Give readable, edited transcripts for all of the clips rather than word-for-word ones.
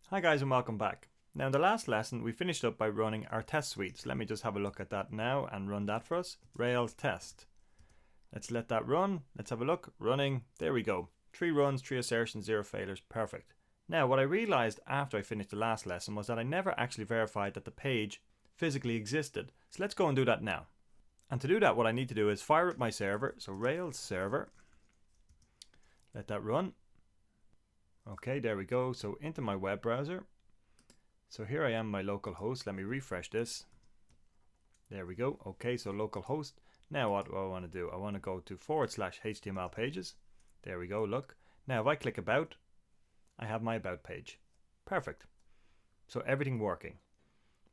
Hi guys and welcome back. Now in the last lesson we finished up by running our test suite. So let me just have a look at that now and run that for us. Rails test. Let's let that run. Let's have a look. Running. There we go. 3 runs, 3 assertions, 0 failures. Perfect. Now what I realized after I finished the last lesson was that I never actually verified that the page physically existed. So let's go and do that now. And to do that what I need to do is fire up my server. So Rails server. Let that run. Okay, there we go. So into my web browser. So here I am, my local host. Let me refresh this. There we go. Okay, so local host. Now what do I want to do? I want to go to /HTML pages. There we go, look. Now if I click about, I have my about page. Perfect. So everything working.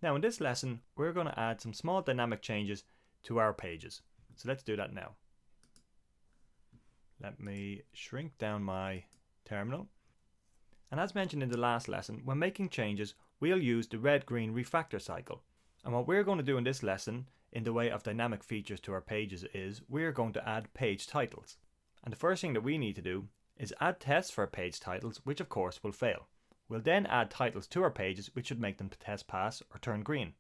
Now in this lesson, we're going to add some small dynamic changes to our pages. So let's do that now. Let me shrink down my terminal. And as mentioned in the last lesson, when making changes, we'll use the red-green refactor cycle. And what we're going to do in this lesson, in the way of dynamic features to our pages, is we're going to add page titles. And the first thing that we need to do is add tests for our page titles, which of course will fail. We'll then add titles to our pages, which should make them test pass or turn green.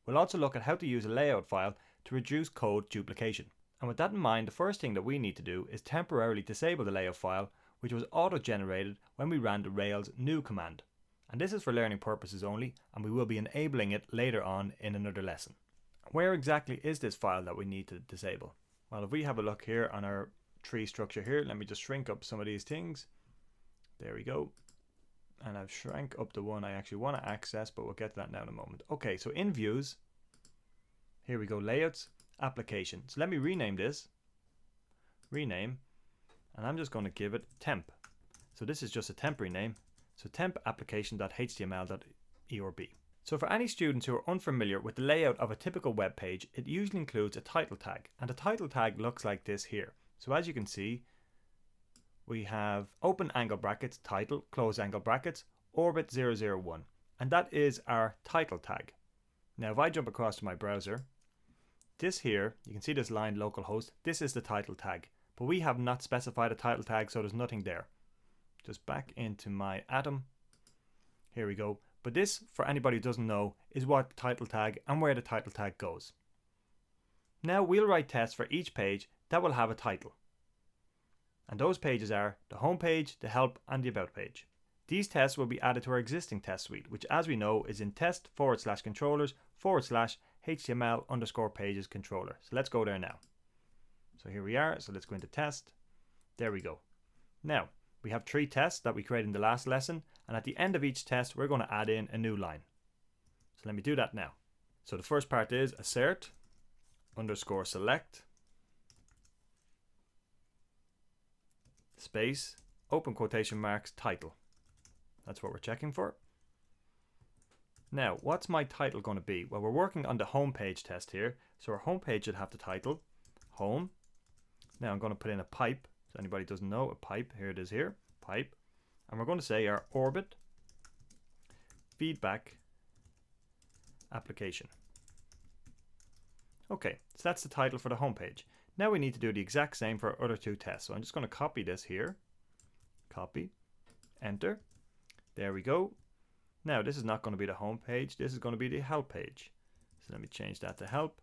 We'll also look at how to use a layout file to reduce code duplication. And with that in mind, the first thing that we need to do is temporarily disable the layout file, which was auto-generated when we ran the Rails new command. And this is for learning purposes only, and we will be enabling it later on in another lesson. Where exactly is this file that we need to disable? Well, if we have a look here on our tree structure here, let me just shrink up some of these things. There we go. And I've shrank up the one I actually want to access, but we'll get to that now in a moment. Okay, so in views, here we go, layouts, application. So let me rename this. Rename. And I'm just going to give it temp. So this is just a temporary name. So temp application.html.erb. So for any students who are unfamiliar with the layout of a typical web page, it usually includes a title tag. And the title tag looks like this here. So as you can see, we have open angle brackets, title, close angle brackets, orbit 001. And that is our title tag. Now if I jump across to my browser, this here, you can see this line localhost, this is the title tag. But we have not specified a title tag, so there's nothing there. Just back into my Atom. Here we go. But this, for anybody who doesn't know, is what the title tag and where the title tag goes. Now we'll write tests for each page that will have a title. And those pages are the home page, the help, and the about page. These tests will be added to our existing test suite, which as we know is in test/controllers/HTML_pages controller. So let's go there now. So here we are, so let's go into test. There we go. Now, we have 3 tests that we created in the last lesson, and at the end of each test, we're going to add in a new line. So let me do that now. So the first part is assert_select space, open quotation marks, title. That's what we're checking for. Now, what's my title going to be? Well, we're working on the home page test here. So our home page should have the title, home. Now I'm going to put in a pipe. So anybody doesn't know, a pipe, here it is here, pipe. And we're going to say our orbit feedback application. Okay, so that's the title for the home page. Now we need to do the exact same for our other 2 tests. So I'm just going to copy this here. Copy, enter. There we go. Now this is not going to be the home page. This is going to be the help page. So let me change that to help.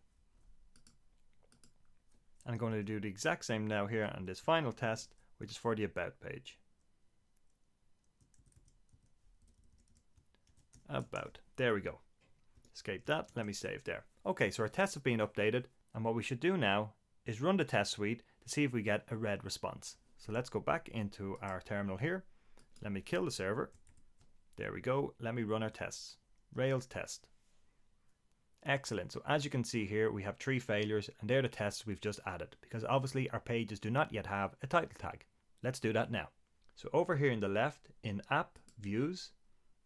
I'm going to do the exact same now here on this final test, which is for the about page. About. There we go. Escape that. Let me save there. Okay, so our tests have been updated, and what we should do now is run the test suite to see if we get a red response. So let's go back into our terminal here. Let me kill the server. There we go. Let me run our tests. Rails test. Excellent. So as you can see here, we have 3 failures, and they're the tests we've just added, because obviously our pages do not yet have a title tag. Let's do that now. So over here in the left, in app views,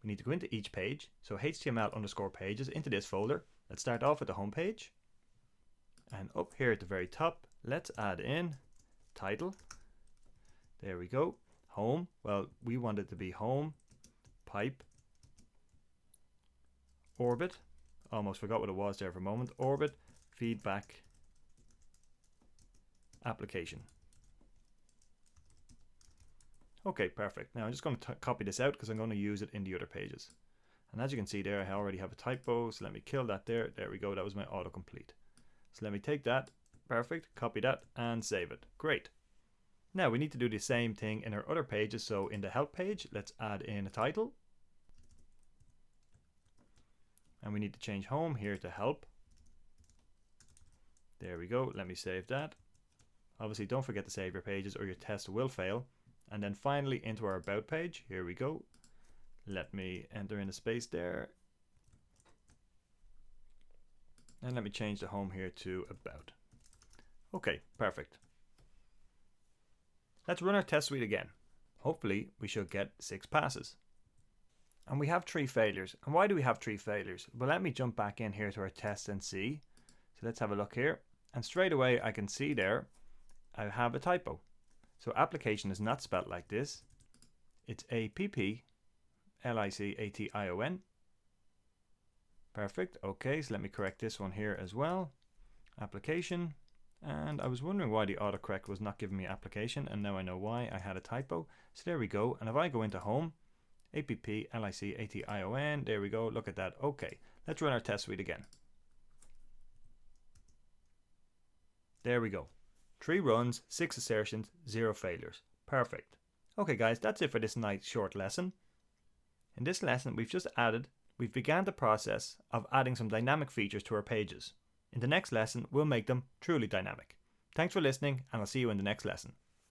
we need to go into each page. So HTML_pages into this folder. Let's start off with the home page. And up here at the very top, let's add in title. There we go. Home. Well, we want it to be home, pipe, orbit. Almost forgot what it was there for a moment. Orbit, feedback, application. Okay, perfect. Now I'm just going to copy this out because I'm going to use it in the other pages. And as you can see there, I already have a typo, so let me kill that there. There we go, that was my autocomplete. So let me take that, perfect, copy that and save it. Great. Now we need to do the same thing in our other pages. So in the help page, let's add in a title. And we need to change home here to help. There we go, let me save that. Obviously don't forget to save your pages or your test will fail. And then finally into our about page, here we go. Let me enter in a space there. And let me change the home here to about. Okay, perfect. Let's run our test suite again. Hopefully we should get 6 passes. And we have 3 failures. And why do we have 3 failures? Well, let me jump back in here to our test and see. So let's have a look here. And straight away I can see there I have a typo. So application is not spelled like this. It's APPLICATION. Perfect. Okay, so let me correct this one here as well. Application. And I was wondering why the autocorrect was not giving me application, and now I know why. I had a typo. So there we go. And if I go into home, APPLICATION, there we go. Look at that. Okay, let's run our test suite again. There we go. 3 runs, 6 assertions, 0 failures. Perfect. Okay guys, that's it for this nice short lesson. In this lesson we've began the process of adding some dynamic features to our pages. In the next lesson we'll make them truly dynamic. Thanks for listening and I'll see you in the next lesson.